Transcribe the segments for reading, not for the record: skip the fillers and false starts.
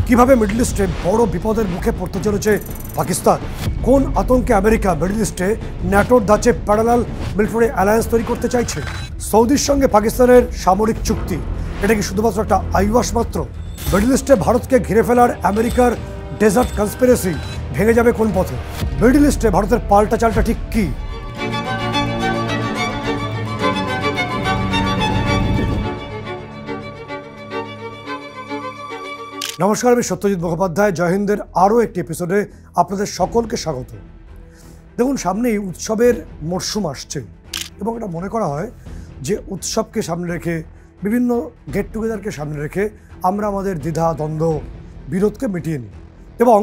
কিভাবে মিডল ইস্টে বড় বিপদের মুখে পড়তে চলেছে পাকিস্তান, কোন আতঙ্কে আমেরিকা মিডল ইস্টে ন্যাটোর ধাঁচে প্যারালাল মিলিটারি অ্যালায়েন্স তৈরি করতে চাইছে, সৌদির সঙ্গে পাকিস্তানের সামরিক চুক্তি এটা কি শুধুমাত্র একটা আইওয়াস মাত্র? মিডল ইস্টে ভারতকে ঘিরে ফেলার আমেরিকার ডেজার্ট কনস্পিরেসি ভেঙে যাবে কোন পথে? মিডল ইস্টে ভারতের পাল্টা চালটা ঠিক কি? নমস্কার, আমি সত্যজিৎ মুখোপাধ্যায়। জয় হিন্দের আরও একটি এপিসোডে আপনাদের সকলকে স্বাগত। দেখুন, সামনেই উৎসবের মরশুম আসছে এবং এটা মনে করা হয় যে উৎসবকে সামনে রেখে, বিভিন্ন গেট টুগেদারকে সামনে রেখে আমরা আমাদের দ্বিধা দ্বন্দ্ব বিরোধকে মিটিয়ে নিই এবং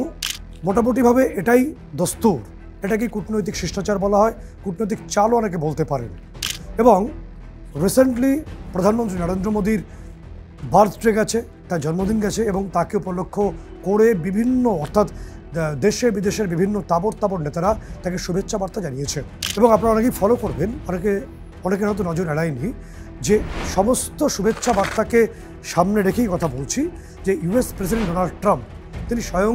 মোটামুটিভাবে এটাই দস্তুর। এটাকে কূটনৈতিক শিষ্টাচার বলা হয়, কূটনৈতিক চালও অনেকে বলতে পারেন। এবং রিসেন্টলি প্রধানমন্ত্রী নরেন্দ্র মোদীর বার্থডে গেছে, তার জন্মদিন গেছে এবং তাকে উপলক্ষ করে বিভিন্ন অর্থাৎ দেশে বিদেশের বিভিন্ন তাবড় নেতারা তাকে শুভেচ্ছা বার্তা জানিয়েছেন। এবং আপনারা অনেকেই ফলো করবেন, অনেকের হয়তো নজর এড়ায়নি যে সমস্ত শুভেচ্ছা বার্তাকে সামনে রেখেই কথা বলছি যে ইউএস প্রেসিডেন্ট ডোনাল্ড ট্রাম্প তিনি স্বয়ং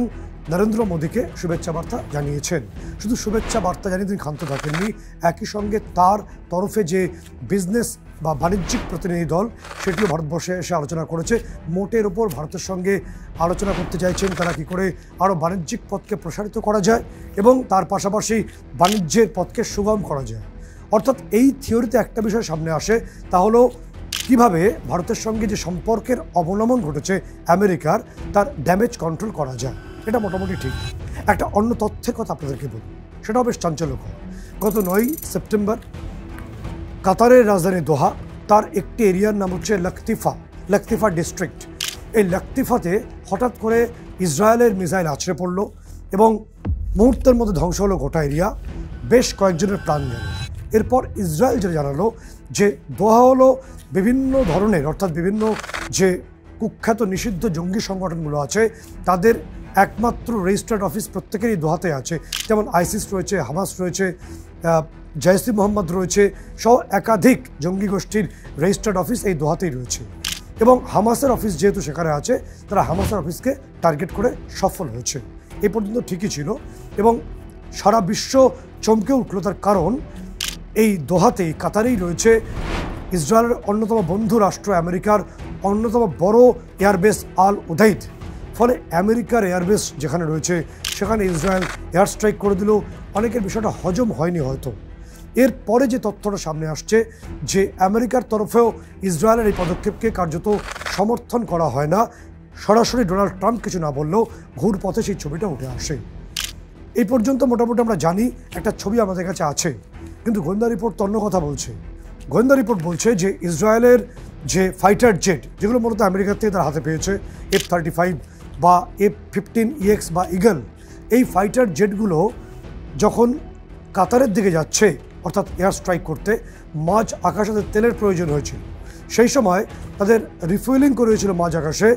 নরেন্দ্র মোদীকে শুভেচ্ছা বার্তা জানিয়েছেন। শুধু শুভেচ্ছা বার্তা জানিয়ে তিনি ক্ষান্ত থাকেননি, একই সঙ্গে তার তরফে যে বিজনেস বা বাণিজ্যিক প্রতিনিধি দল সেটিও ভারতবর্ষে এসে আলোচনা করেছে। মোটের ওপর ভারতের সঙ্গে আলোচনা করতে চাইছেন তারা কী করে আরও বাণিজ্যিক পথকে প্রসারিত করা যায় এবং তার পাশাপাশি বাণিজ্যের পথকে সুগম করা যায়। অর্থাৎ এই থিওরিতে একটা বিষয় সামনে আসে, তা হলো কীভাবে ভারতের সঙ্গে যে সম্পর্কের অবনমন ঘটেছে আমেরিকার, তার ড্যামেজ কন্ট্রোল করা যায়। এটা মোটামুটি ঠিক। একটা অন্য তথ্যের কথা আপনাদেরকে বলি, সেটাও বেশ চাঞ্চল্যকর। গত 9 সেপ্টেম্বর কাতারের রাজধানী দোহা, তার একটি এরিয়ার নাম হচ্ছে লাকতিফা ডিস্ট্রিক্ট। এই লাকতিফাতে হঠাৎ করে ইসরায়েলের মিসাইল আছড়ে পড়ল এবং মুহূর্তের মধ্যে ধ্বংস হলো গোটা এরিয়া, বেশ কয়েকজনের প্রাণ গেল। এরপর ইসরায়েল যেটা জানালো যে দোহা হলো বিভিন্ন ধরনের অর্থাৎ বিভিন্ন যে কুখ্যাত নিষিদ্ধ জঙ্গি সংগঠনগুলো আছে তাদের একমাত্র রেজিস্টার্ড অফিস প্রত্যেকেরই দোহাতে আছে। যেমন আইসিস রয়েছে, হামাস রয়েছে, জয়সি মোহাম্মদ রয়েছে, সহ একাধিক জঙ্গি গোষ্ঠীর রেজিস্টার্ড অফিস এই দোহাতেই রয়েছে। এবং হামাসের অফিস যেহেতু সেখানে আছে, তারা হামাসের অফিসকে টার্গেট করে সফল হয়েছে। এ পর্যন্ত ঠিকই ছিল এবং সারা বিশ্ব চমকে উঠল। তার কারণ এই দোহাতেই, কাতারেই রয়েছে ইসরায়েলের অন্যতম বন্ধু রাষ্ট্র আমেরিকার অন্যতম বড় এয়ারবেস আল উদাইদ। ফলে আমেরিকার এয়ারবেস যেখানে রয়েছে সেখানে ইসরায়েল এয়ার স্ট্রাইক করে দিল। অনেকের বিষয়টা হজম হয়নি হয়তো। এরপরে যে তথ্যটা সামনে আসছে যে আমেরিকার তরফেও ইসরায়েলের এই পদক্ষেপকে কার্যত সমর্থন করা হয় না, সরাসরি ডোনাল্ড ট্রাম্প কিছু না বললেও ঘুর পথে সেই ছবিটা উঠে আসে। এই পর্যন্ত মোটামুটি আমরা জানি একটা ছবি আমাদের কাছে আছে, কিন্তু গোয়েন্দা রিপোর্ট তো অন্য কথা বলছে। গোয়েন্দা রিপোর্ট বলছে যে ইসরায়েলের যে ফাইটার জেট, যেগুলো মূলত আমেরিকার থেকে তার হাতে পেয়েছে, F-35 বা F-15EX বা ইগল, এই ফাইটার জেটগুলো যখন কাতারের দিকে যাচ্ছে অর্থাৎ এয়ার স্ট্রাইক করতে, মাঝ আকাশে তাদের তেলের প্রয়োজন হয়েছিল। সেই সময় তাদের রিফুয়েলিং করিয়েছিল মাঝ আকাশে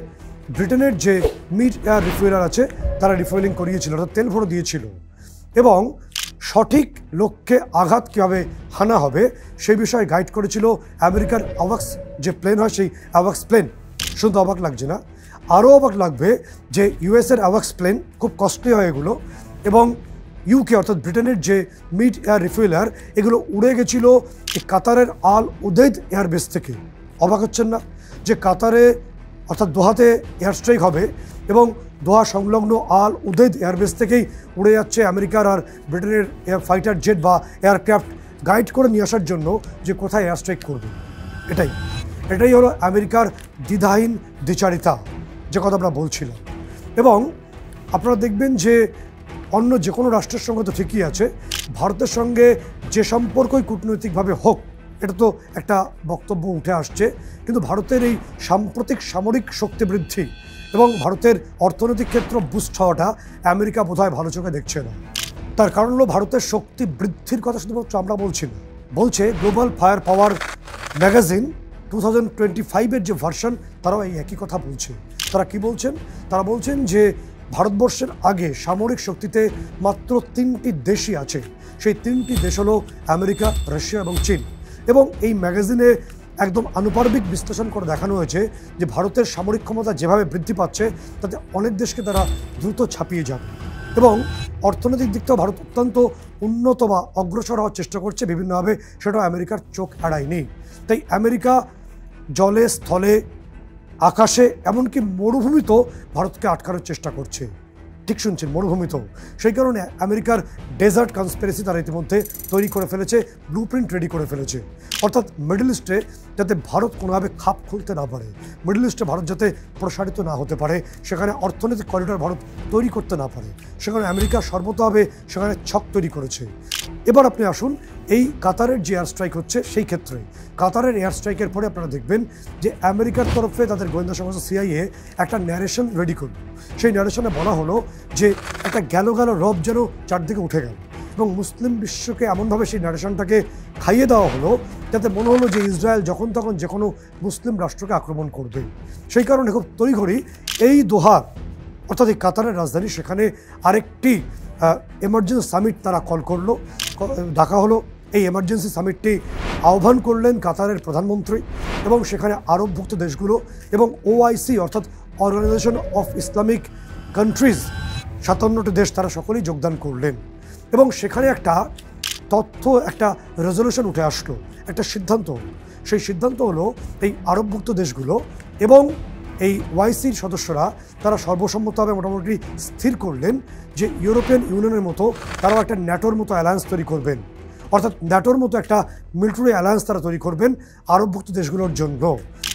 ব্রিটেনের যে মিড এয়ার রিফুয়েলার আছে, তারা রিফুয়েলিং করিয়েছিল, অর্থাৎ তেল ভরে দিয়েছিল। এবং সঠিক লক্ষ্যে আঘাত কীভাবে হানা হবে সেই বিষয়ে গাইড করেছিল আমেরিকার অ্যাওয়াক্স যে প্লেন হয়, সেই অ্যাওয়াক্স প্লেন। শুধু অবাক লাগছে না, আরও অবাক লাগবে যে ইউএসের অ্যাওয়াক্স প্লেন খুব কস্টলি হয় এগুলো, এবং ইউকে অর্থাৎ ব্রিটেনের যে মিড এয়ার রিফুয়েলার, এগুলো উড়ে গেছিলো কাতারের আল উদাইদ এয়ারবেস থেকে। অবাক হচ্ছেন না যে কাতারে অর্থাৎ দোহাতে এয়ার স্ট্রাইক হবে এবং দোহা সংলগ্ন আল উদাইদ এয়ারবেস থেকেই উড়ে যাচ্ছে আমেরিকার আর ব্রিটেনের ফাইটার জেট বা এয়ারক্রাফট, গাইড করে নিয়ে আসার জন্য যে কোথায় এয়ার স্ট্রাইক করবে। এটাই হলো আমেরিকার দ্বিধাহীন দ্বিচারিতা, যে কথা আমরা বলছিলাম। এবং আপনারা দেখবেন যে অন্য যে কোনো রাষ্ট্রের সঙ্গে তো ঠিকই আছে, ভারতের সঙ্গে যে সম্পর্কই কূটনৈতিকভাবে হোক, এটা তো একটা বক্তব্য উঠে আসছে, কিন্তু ভারতের এই সাম্প্রতিক সামরিক শক্তি বৃদ্ধি এবং ভারতের অর্থনৈতিক ক্ষেত্র বুস্ট হওয়াটা আমেরিকা বোধহয় ভালো চোখে দেখছে না। তার কারণ হলো ভারতের শক্তি বৃদ্ধির কথা শুধুমাত্র আমরা বলছি না, বলছে গ্লোবাল ফায়ার পাওয়ার ম্যাগাজিন 2025-এর যে ভার্সন, তারাও এই একই কথা বলছে। তারা কি বলছেন? তারা বলছেন যে ভারতবর্ষের আগে সামরিক শক্তিতে মাত্র 3টি দেশই আছে। সেই 3টি দেশ হলো আমেরিকা, রাশিয়া এবং চীন। এবং এই ম্যাগাজিনে একদম আনুপার্বিক বিশ্লেষণ করে দেখানো হয়েছে যে ভারতের সামরিক ক্ষমতা যেভাবে বৃদ্ধি পাচ্ছে তাতে অনেক দেশকে তারা দ্রুত ছাপিয়ে যাবে এবং অর্থনৈতিক দিক থেকেও ভারত অত্যন্ত উন্নত বা অগ্রসর হওয়ার চেষ্টা করছে বিভিন্নভাবে, সেটাও আমেরিকার চোখ এড়ায়নি। তাই আমেরিকা জলে, স্থলে, আকাশে, এমনকি মরুভূমিতেও ভারতকে আটকানোর চেষ্টা করছে। ঠিক শুনছেন, মরুভূমিতেও। সেই কারণে আমেরিকার ডেজার্ট কনস্পিরেসি তারা ইতিমধ্যে তৈরি করে ফেলেছে, ব্লু প্রিন্ট রেডি করে ফেলেছে। অর্থাৎ মিডল ইস্টে যাতে ভারত কোনোভাবে খাপ খুলতে না পারে, মিডল ইস্টে ভারত যাতে প্রসারিত না হতে পারে, সেখানে অর্থনৈতিক করিডর ভারত তৈরি করতে না পারে, সেখানে আমেরিকা সর্বতভাবে সেখানে ছক তৈরি করেছে। এবার আপনি আসুন এই কাতারের যে এয়ার স্ট্রাইক হচ্ছে সেই ক্ষেত্রে কাতারের এয়ার স্ট্রাইকের পরে আপনারা দেখবেন যে আমেরিকার তরফে তাদের গোয়েন্দা সংস্থা সিআইএ একটা ন্যারেশন রেডি করল। সেই ন্যারেশনে বলা হলো যে একটা গেল রব যেন চারদিকে উঠে গেল এবং মুসলিম বিশ্বকে এমনভাবে সেই ন্যারেশনটাকে খাইয়ে দেওয়া হলো যাতে মনে হলো যে ইসরায়েল যখন তখন যে কোনো মুসলিম রাষ্ট্রকে আক্রমণ করবে। সেই কারণে খুব তড়িঘড়ি এই দোহা অর্থাৎ এই কাতারের রাজধানী সেখানে আরেকটি এমার্জেন্সি সামিট তারা কল করলো, ডাকা হলো। এই এমার্জেন্সি সামিটটি আহ্বান করলেন কাতারের প্রধানমন্ত্রী এবং সেখানে আরবভুক্ত দেশগুলো এবং ওআইসি অর্থাৎ অর্গানাইজেশন অফ ইসলামিক কান্ট্রিজ 57টি দেশ তারা সকলেই যোগদান করলেন এবং সেখানে একটা একটা রেজলিউশন উঠে আসলো, একটা সিদ্ধান্ত। সেই সিদ্ধান্ত হলো এই আরবভুক্ত দেশগুলো এবং এই ওআইসির সদস্যরা তারা সর্বসম্মতভাবে মোটামুটি স্থির করলেন যে ইউরোপিয়ান ইউনিয়নের মতো তারাও একটা ন্যাটোর মতো অ্যালায়েন্স তৈরি করবেন, অর্থাৎ ন্যাটোর মতো একটা মিলিটারি অ্যালায়েন্স তারা তৈরি করবেন আরবভুক্ত দেশগুলোর জন্য।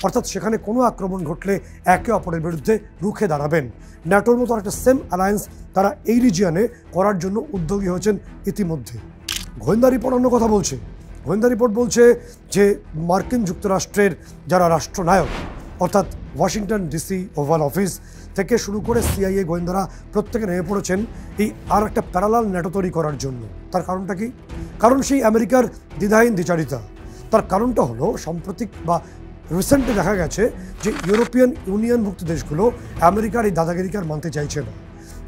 অর্থাৎ সেখানে কোনো আক্রমণ ঘটলে একে অপরের বিরুদ্ধে রুখে দাঁড়াবেন। ন্যাটোর মতো একটা সেম অ্যালায়েন্স তারা এই রিজিয়নে করার জন্য উদ্যোগী হয়েছেন ইতিমধ্যে। গোয়েন্দা রিপোর্ট অন্য কথা বলছে। গোয়েন্দা রিপোর্ট বলছে যে মার্কিন যুক্তরাষ্ট্রের যারা রাষ্ট্রনায়ক অর্থাৎ ওয়াশিংটন ডিসি ওভাল অফিস থেকে শুরু করে সিআইএ গোয়েন্দারা প্রত্যেকে নেমে পড়েছেন এই আর একটা প্যারালাল ন্যাটো তৈরি করার জন্য। তার কারণটা কি? কারণ সেই আমেরিকার দ্বিধাহীন দ্বিচারিতা। তার কারণটা হলো সাম্প্রতিক বা রিসেন্টলি দেখা গেছে যে ইউরোপিয়ান ইউনিয়নভুক্ত দেশগুলো আমেরিকার এই দাদাগিরিকে আর মানতে চাইছে না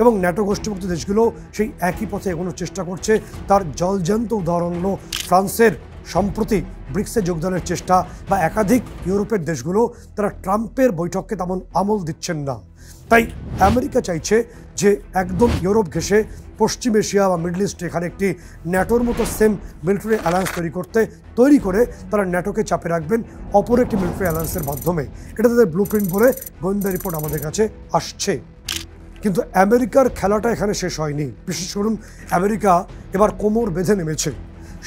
এবং ন্যাটো গোষ্ঠীভুক্ত দেশগুলো সেই একই পথে এগোনোর চেষ্টা করছে। তার জলজ্যান্ত উদাহরণ হলো ফ্রান্সের সম্প্রতি ব্রিক্সে যোগদানের চেষ্টা বা একাধিক ইউরোপের দেশগুলো তারা ট্রাম্পের বৈঠককে তেমন আমল দিচ্ছেন না। তাই আমেরিকা চাইছে যে একদম ইউরোপ ঘেঁষে পশ্চিম এশিয়া বা মিডল ইস্ট এখানে একটি ন্যাটোর মতো সেম মিলিটারি অ্যালায়েন্স তৈরি করে তারা ন্যাটোকে চাপে রাখবেন অপর একটি মিলিটারি অ্যালায়েন্সের মাধ্যমে। এটা তাদের ব্লু প্রিন্ট বলে গোয়েন্দা রিপোর্ট আমাদের কাছে আসছে। কিন্তু আমেরিকার খেলাটা এখানে শেষ হয়নি। বিশেষ করুন আমেরিকা এবার কোমর বেঁধে নেমেছে,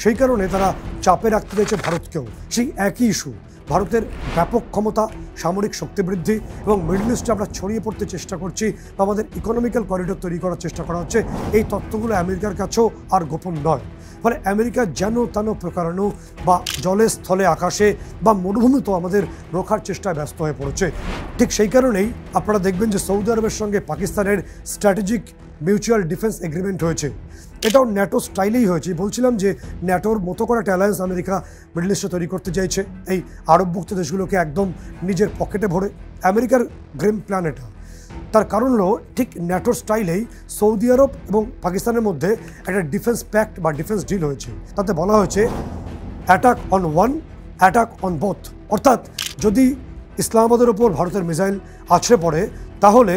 সেই কারণে তারা চাপে রাখতে চাইছে ভারতকেও। সেই একই ইস্যু, ভারতের ব্যাপক ক্ষমতা, সামরিক শক্তি বৃদ্ধি এবং মিডল ইস্টে আমরা ছড়িয়ে পড়তে চেষ্টা করছি বা আমাদের ইকোনমিক্যাল করিডোর তৈরি করার চেষ্টা করা হচ্ছে। এই তত্ত্বগুলো আমেরিকার কাছেও আর গোপন নয়। ফলে আমেরিকা যেন তেন প্রকারানো বা জলে, স্থলে, আকাশে বা মরুভূমিতেও আমাদের রোখার চেষ্টায় ব্যস্ত হয়ে পড়েছে। ঠিক সেই কারণেই আপনারা দেখবেন যে সৌদি আরবের সঙ্গে পাকিস্তানের স্ট্র্যাটেজিক মিউচুয়াল ডিফেন্স এগ্রিমেন্ট হয়েছে। এটাও ন্যাটো স্টাইলেই হয়েছে। বলছিলাম যে ন্যাটোর মতো করে একটা অ্যালায়েন্স আমেরিকা মিডল ইস্টে তৈরি করতে চাইছে এই আরবভুক্ত দেশগুলোকে একদম নিজের পকেটে ভরে। আমেরিকার গেম প্ল্যান এটা। তার কারণ হলো ঠিক ন্যাটোর স্টাইলেই সৌদি আরব এবং পাকিস্তানের মধ্যে একটা ডিফেন্স প্যাক্ট বা ডিফেন্স ডিল হয়েছে। তাতে বলা হয়েছে attack on one, attack on both. অর্থাৎ যদি ইসলামাবাদের ওপর ভারতের মিসাইল আছড়ে পড়ে তাহলে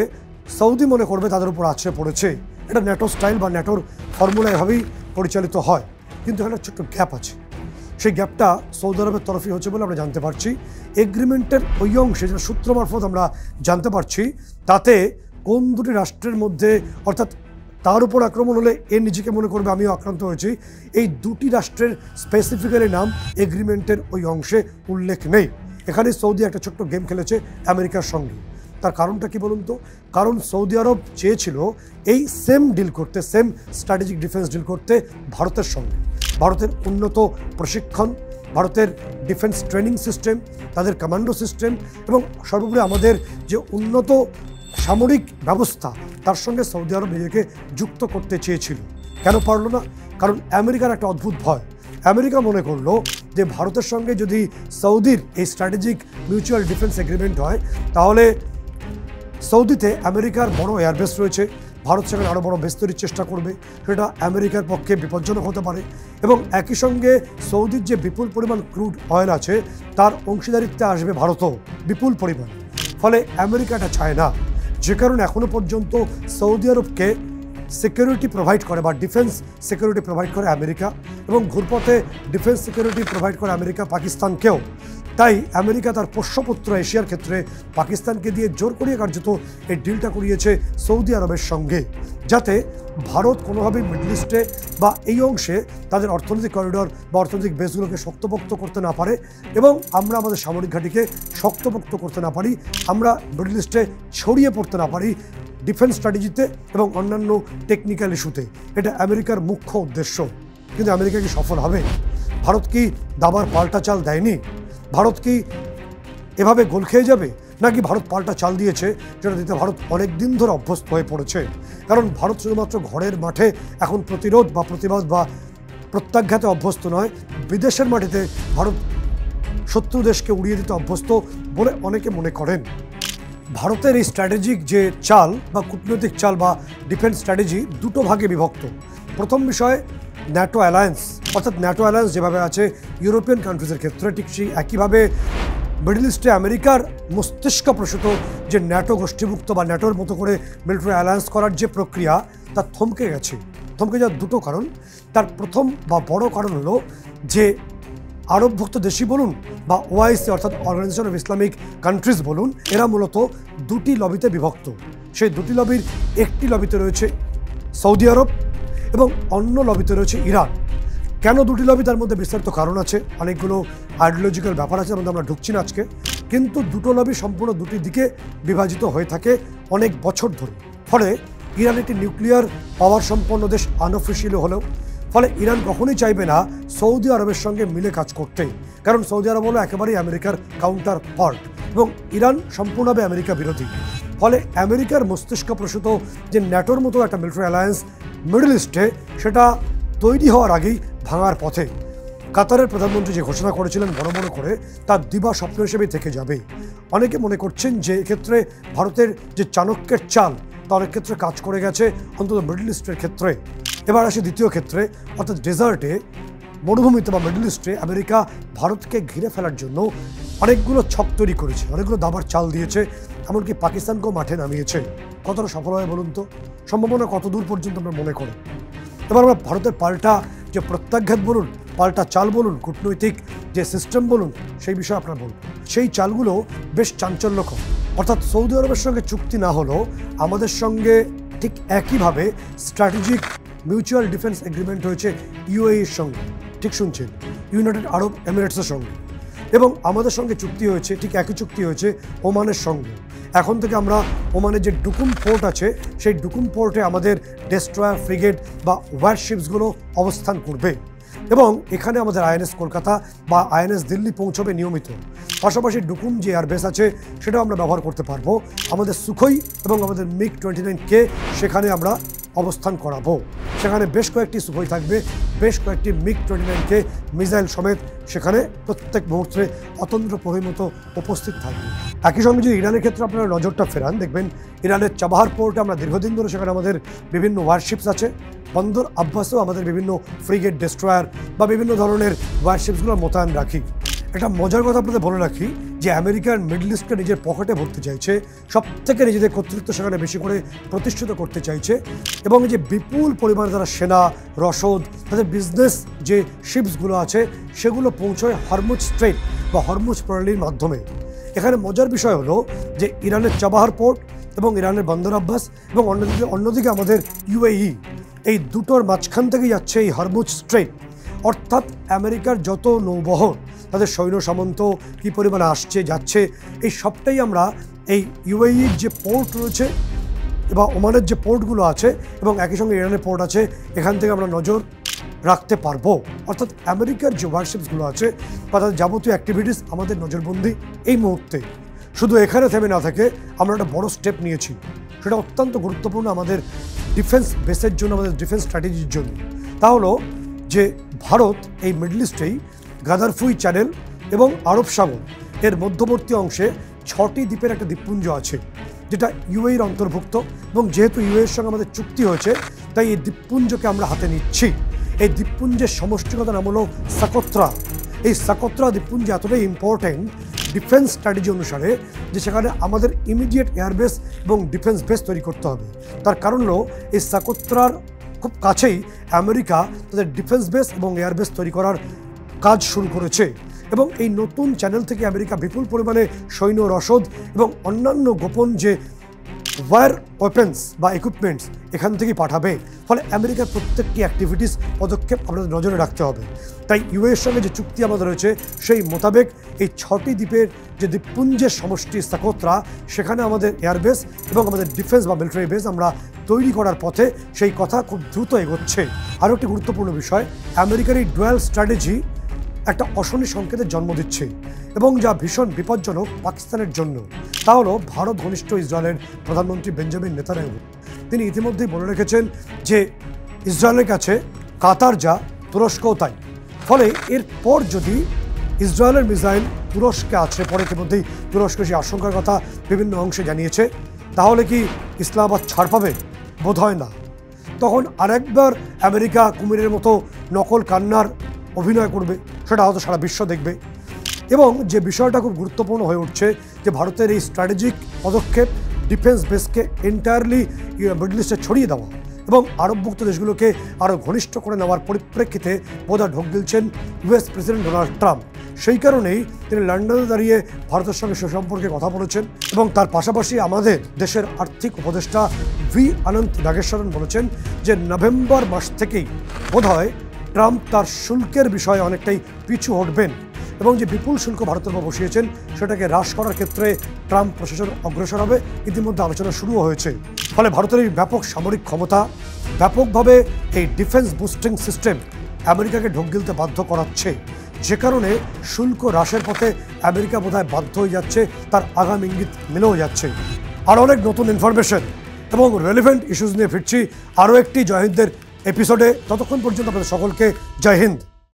সৌদি মনে করবে তাদের উপর আছড়ে পড়েছে। এটা ন্যাটো স্টাইল বা ন্যাটোর ফর্মুলা এভাবেই পরিচালিত হয়। কিন্তু এখানে ছোট্ট গ্যাপ আছে। সেই গ্যাপটা সৌদি আরবের তরফই হচ্ছে বলে আমরা জানতে পারছি। এগ্রিমেন্টের ওই অংশে যেটা সূত্র মারফত আমরা জানতে পারছি তাতে কোন দুটি রাষ্ট্রের মধ্যে অর্থাৎ তার উপর আক্রমণ হলে এ নিজেকে মনে করবে আমিও আক্রান্ত হয়েছি, এই দুটি রাষ্ট্রের স্পেসিফিক্যালি নাম এগ্রিমেন্টের ওই অংশে উল্লেখ নেই। এখানে সৌদি একটা ছোট্ট গেম খেলেছে আমেরিকার সঙ্গে। তার কারণটা কি বলুন তো? কারণ সৌদি আরব চেয়েছিল এই সেম ডিল করতে, সেম স্ট্র্যাটেজিক ডিফেন্স ডিল করতে ভারতের সঙ্গে। ভারতের উন্নত প্রশিক্ষণ, ভারতের ডিফেন্স ট্রেনিং সিস্টেম, তাদের কমান্ডো সিস্টেম এবং সর্বোপরি আমাদের যে উন্নত সামরিক ব্যবস্থা তার সঙ্গে সৌদি আরব নিজেকে যুক্ত করতে চেয়েছিল। কেন পারল না? কারণ আমেরিকার একটা অদ্ভুত ভয়। আমেরিকা মনে করলো যে ভারতের সঙ্গে যদি সৌদির এই স্ট্র্যাটেজিক মিউচুয়াল ডিফেন্স এগ্রিমেন্ট হয় তাহলে সৌদিতে আমেরিকার বড় এয়ারবেস রয়েছে, ভারত সেখানে আরও বড় বেস তৈরির চেষ্টা করবে, সেটা আমেরিকার পক্ষে বিপজ্জনক হতে পারে। এবং একই সঙ্গে সৌদির যে বিপুল পরিমাণ ক্রুড অয়েল আছে তার অংশীদারিত্বে আসবে ভারতও বিপুল পরিমাণ। ফলে আমেরিকা এটা চায় না, যে কারণে এখনও পর্যন্ত সৌদি আরবকে সিকিউরিটি প্রোভাইড করে বা ডিফেন্স সিকিউরিটি প্রোভাইড করে আমেরিকা, এবং ঘুরপথে ডিফেন্স সিকিউরিটি প্রোভাইড করে আমেরিকা পাকিস্তানকেও। তাই আমেরিকা তার পোষ্যপুত্র এশিয়ার ক্ষেত্রে পাকিস্তানকে দিয়ে জোর করিয়ে কার্যত এই ডিলটা করিয়েছে সৌদি আরবের সঙ্গে, যাতে ভারত কোনোভাবেই মিডল ইস্টে বা এই অংশে তাদের অর্থনৈতিক করিডর বা অর্থনৈতিক বেসগুলোকে শক্তপোক্ত করতে না পারে, এবং আমরা আমাদের সামরিক ঘাঁটিকে শক্তপোক্ত করতে না পারি, আমরা মিডল ইস্টে ছড়িয়ে পড়তে না পারি ডিফেন্স স্ট্র্যাটেজিতে এবং অন্যান্য টেকনিক্যাল ইস্যুতে। এটা আমেরিকার মুখ্য উদ্দেশ্য। কিন্তু আমেরিকা কি সফল হবে? ভারত কি দাবার পাল্টা চাল দেয়নি? ভারত কি এভাবে গোল খেয়ে যাবে? নাকি ভারত পাল্টা চাল দিয়েছে, যেটা দিতে ভারত অনেক দিন ধরে অভ্যস্ত হয়ে পড়েছে? কারণ ভারত শুধুমাত্র ঘরের মাঠে এখন প্রতিরোধ বা প্রতিবাদ বা প্রত্যাঘাতে অভ্যস্ত নয়, বিদেশের মাটিতে ভারত শত্রু দেশকে উড়িয়ে দিতে অভ্যস্ত বলে অনেকে মনে করেন। ভারতের এই স্ট্র্যাটেজিক যে চাল বা কূটনৈতিক চাল বা ডিফেন্স স্ট্র্যাটেজি দুটো ভাগে বিভক্ত। প্রথম বিষয় ন্যাটো অ্যালায়েন্স, অর্থাৎ ন্যাটো অ্যালায়েন্স যেভাবে আছে ইউরোপিয়ান কান্ট্রিজের ক্ষেত্রে, ঠিক সেই একইভাবে মিডল ইস্টে আমেরিকার মস্তিষ্ক প্রসূত যে ন্যাটো গোষ্ঠীভুক্ত বা ন্যাটোর মতো করে মিলিটারি অ্যালায়েন্স করার যে প্রক্রিয়া তা থমকে গেছে। থমকে যাওয়ার দুটো কারণ। তার প্রথম বা বড় কারণ হলো যে আরবভুক্ত দেশই বলুন বা ওআইসি অর্থাৎ অর্গানাইজেশন অফ ইসলামিক কান্ট্রিজ বলুন, এরা মূলত দুটি লবিতে বিভক্ত। সেই দুটি লবির একটি লবিতে রয়েছে সৌদি আরব এবং অন্য লবিতে রয়েছে ইরান। কেন দুটি লবি? তার মধ্যে বিস্তারিত কারণ আছে, অনেকগুলো আইডিওলজিক্যাল ব্যাপার আছে, আমাদের আমরা ঢুকছি না আজকে। কিন্তু দুটো লবি সম্পূর্ণ দুটি দিকে বিভাজিত হয়ে থাকে অনেক বছর ধরে। ফলে ইরান একটি নিউক্লিয়ার পাওয়ার সম্পন্ন দেশ আনঅফিসিয়ালি হলেও, ফলে ইরান কখনোই চাইবে না সৌদি আরবের সঙ্গে মিলে কাজ করতে, কারণ সৌদি আরব হলো একেবারেই আমেরিকার কাউন্টার পার্ট এবং ইরান সম্পূর্ণভাবে আমেরিকা বিরোধী। ফলে আমেরিকার মস্তিষ্ক প্রসূত যে ন্যাটোর মতো একটা মিলিটারি অ্যালায়েন্স মিডল ইস্টে, সেটা তৈরি হওয়ার আগেই ভাঙার পথে। কাতারের প্রধানমন্ত্রী যে ঘোষণা করেছিলেন বড় বড় করে, তার দিবা স্বপ্ন হিসেবেই থেকে যাবে। অনেকে মনে করছেন যে এক্ষেত্রে ভারতের যে চাণক্যের চাল তা অনেক ক্ষেত্রে কাজ করে গেছে, অন্তত মিডল ইস্টের ক্ষেত্রে। এবার আসে দ্বিতীয় ক্ষেত্রে, অর্থাৎ ডেজার্টে মরুভূমিতে বা মিডল ইস্টে আমেরিকা ভারতকে ঘিরে ফেলার জন্য অনেকগুলো ছক তৈরি করেছে, অনেকগুলো দাবার চাল দিয়েছে, এমনকি পাকিস্তানকেও মাঠে নামিয়েছে। কতটা সফল হয় বলুন তো? সম্ভাবনা কত দূর পর্যন্ত আমরা মনে করি? এবার আমরা ভারতের পাল্টা যে প্রত্যাঘাত বলুন, পাল্টা চাল বলুন, কূটনৈতিক যে সিস্টেম বলুন, সেই বিষয়ে আপনারা বলুন। সেই চালগুলো বেশ চাঞ্চল্যকর। অর্থাৎ সৌদি আরবের সঙ্গে চুক্তি না হলেও আমাদের সঙ্গে ঠিক একইভাবে স্ট্র্যাটেজিক মিউচুয়াল ডিফেন্স এগ্রিমেন্ট হয়েছে ইউএইর সঙ্গে, ঠিক শুনছেন, ইউনাইটেড আরব এমিরেটসের সঙ্গে। এবং আমাদের সঙ্গে চুক্তি হয়েছে, ঠিক একই চুক্তি হয়েছে ওমানের সঙ্গে। এখন থেকে আমরা ওমানের যে ডুকুম পোর্ট আছে, সেই ডুকুম পোর্টে আমাদের ডেস্ট্রয়ার, ফ্রিগেট বা ওয়ারশিপসগুলো অবস্থান করবে, এবং এখানে আমাদের আইএনএস কলকাতা বা আইএনএস দিল্লি পৌঁছবে নিয়মিত। পাশাপাশি ডুকুম যে এয়ারবেস আছে সেটাও আমরা ব্যবহার করতে পারবো। আমাদের সুখোই এবং আমাদের মিগ 29K সেখানে আমরা অবস্থান করাবো। সেখানে বেশ কয়েকটি সুখোই থাকবে, বেশ কয়েকটি মিগ 29K মিসাইল সমেত সেখানে প্রত্যেক মুহূর্তে অতন্ত্র প্রহরীর মতো উপস্থিত থাকবে। একই সঙ্গে যদি ইরানের ক্ষেত্রে আপনারা নজরটা ফেরান, দেখবেন ইরানের চাবাহার পোর্টে আমরা দীর্ঘদিন ধরে সেখানে আমাদের বিভিন্ন ওয়ারশিপস আছে। বন্দর আব্বাসেও আমাদের বিভিন্ন ফ্রিগেট, ডেস্ট্রয়ার বা বিভিন্ন ধরনের ওয়ারশিপসগুলো মোতায়েন রাখি। একটা মজার কথা আপনাদের বলে রাখি যে আমেরিকার মিডল ইস্টকে নিজের পকেটে ভরতে চাইছে, সব থেকে নিজেদের কর্তৃত্ব সেখানে বেশি করে প্রতিষ্ঠিত করতে চাইছে, এবং যে বিপুল পরিমাণে তারা সেনা, রসদ, তাদের বিজনেস যে শিপসগুলো আছে সেগুলো পৌঁছয় হরমুজ স্ট্রেট বা হরমুজ প্রণালীর মাধ্যমে। এখানে মজার বিষয় হলো যে ইরানের চাবাহার পোর্ট এবং ইরানের বন্দর আব্বাস এবং অন্যদিকে আমাদের ইউএই, এই দুটোর মাঝখান থেকে যাচ্ছে এই হরমুজ স্ট্রেট। অর্থাৎ আমেরিকার যত নৌবহর, তাদের সৈন্য সামন্ত কী পরিমাণে আসছে যাচ্ছে, এই সবটাই আমরা এই ইউএইর যে পোর্ট রয়েছে বা ওমানের যে পোর্টগুলো আছে এবং একই সঙ্গে ইরানের পোর্ট আছে, এখান থেকে আমরা নজর রাখতে পারবো। অর্থাৎ আমেরিকার যে ওয়ারশিপসগুলো আছে বা তাদের যাবতীয় অ্যাক্টিভিটিস আমাদের নজরবন্দি এই মুহূর্তে। শুধু এখানে থেমে না থাকে আমরা একটা বড় স্টেপ নিয়েছি, সেটা অত্যন্ত গুরুত্বপূর্ণ আমাদের ডিফেন্স বেসের জন্য, আমাদের ডিফেন্স স্ট্র্যাটেজির জন্য। তা হলো যে ভারত এই মিডল ইস্টেই গাদারফুই চ্যানেল এবং আরব সাগর এর মধ্যবর্তী অংশে 6টি দ্বীপের একটা দ্বীপপুঞ্জ আছে। যেটা ইউএইর অন্তর্ভুক্ত, এবং যেহেতু ইউএইর সঙ্গে আমাদের চুক্তি হয়েছে তাই এই দ্বীপপুঞ্জকে আমরা হাতে নিচ্ছি। এই দ্বীপপুঞ্জের সমষ্টিগত নাম হলো সাকোত্রা। এই সাকোত্রা দ্বীপপুঞ্জ এতটাই ইম্পর্টেন্ট ডিফেন্স স্ট্র্যাটেজি অনুসারে যে সেখানে আমাদের ইমিডিয়েট এয়ারবেস এবং ডিফেন্স বেস তৈরি করতে হবে। তার কারণ হলো এই সাকোত্রার খুব কাছেই আমেরিকা তাদের ডিফেন্স বেস এবং এয়ারবেস তৈরি করার কাজ শুরু করেছে, এবং এই নতুন চ্যানেল থেকে আমেরিকা বিপুল পরিমাণে সৈন্য রসদ এবং অন্যান্য গোপন যে ওয়ার ওয়েপেন্স বা ইকুইপমেন্টস এখান থেকেই পাঠাবে। ফলে আমেরিকার প্রত্যেকটি অ্যাক্টিভিটিস পদক্ষেপ আমাদের নজরে রাখতে হবে। তাই ইউএর সঙ্গে যে চুক্তি আমাদের রয়েছে সেই মোতাবেক এই 6টি দ্বীপের যে দ্বীপপুঞ্জের সমষ্টি সাকোত্রা, সেখানে আমাদের এয়ারবেস এবং আমাদের ডিফেন্স বা মিলিটারি বেস আমরা তৈরি করার পথে সেই কথা খুব দ্রুত এগোচ্ছে। আরও একটি গুরুত্বপূর্ণ বিষয়, আমেরিকার এই ডুয়াল স্ট্র্যাটেজি একটা অশনি সংকেতের জন্ম দিচ্ছে এবং যা ভীষণ বিপজ্জনক পাকিস্তানের জন্য। তা হলো ভারত ঘনিষ্ঠ ইসরায়েলের প্রধানমন্ত্রী বেঞ্জামিন নেতানিয়াহু। তিনি ইতিমধ্যেই বলে রেখেছেন যে ইসরায়েলের কাছে কাতার যা, তুরস্কও তাই। ফলে এরপর যদি ইসরায়েলের মিসাইল তুরস্কে আছে, পরে ইতিমধ্যেই তুরস্ক সেই আশঙ্কার কথা বিভিন্ন অংশে জানিয়েছে, তাহলে কি ইসলামাবাদ ছাড় পাবে? বোধ হয় না। তখন আরেকবার আমেরিকা কুমিরের মতো নকল কান্নার অভিনয় করবে, সেটা হয়তো সারা বিশ্ব দেখবে। এবং যে বিষয়টা খুব গুরুত্বপূর্ণ হয়ে উঠছে যে ভারতের এই স্ট্র্যাটেজিক পদক্ষেপ ডিফেন্স বেসকে এন্টায়ারলি মিডল ইস্টে ছড়িয়ে দেওয়া এবং আরবভুক্ত দেশগুলোকে আরও ঘনিষ্ঠ করে নেওয়ার পরিপ্রেক্ষিতে বোধহয় ঢোক গিলছেন ইউএস প্রেসিডেন্ট ডোনাল্ড ট্রাম্প। সেই কারণেই তিনি লন্ডনে দাঁড়িয়ে ভারতের সঙ্গে সে সম্পর্কে কথা বলেছেন, এবং তার পাশাপাশি আমাদের দেশের আর্থিক উপদেষ্টা ভি অনন্ত নাগেশ্বরন বলেছেন যে নভেম্বর মাস থেকেই বোধহয় ট্রাম্প তার শুল্কের বিষয়ে অনেকটাই পিছু হটবেন, এবং যে বিপুল শুল্ক ভারতের উপর বসিয়েছেন সেটাকে হ্রাস করার ক্ষেত্রে ট্রাম্প প্রশাসন অগ্রসর হবে। ইতিমধ্যে আলোচনা শুরুও হয়েছে। ফলে ভারতের এই ব্যাপক সামরিক ক্ষমতা, ব্যাপকভাবে এই ডিফেন্স বুস্টিং সিস্টেম আমেরিকাকে ঢোক গিলতে বাধ্য করাচ্ছে, যে কারণে শুল্ক হ্রাসের পথে আমেরিকা বোধহয় বাধ্য হয়ে যাচ্ছে, তার আগাম ইঙ্গিত মিলেও যাচ্ছে। আর অনেক নতুন ইনফরমেশন এবং রেলিভেন্ট ইস্যুজ নিয়ে ফিরছি আরও একটি জয় হিন্দের এপিসোডে। ততক্ষণ পর্যন্ত আপনাদের সকলকে জয় হিন্দ।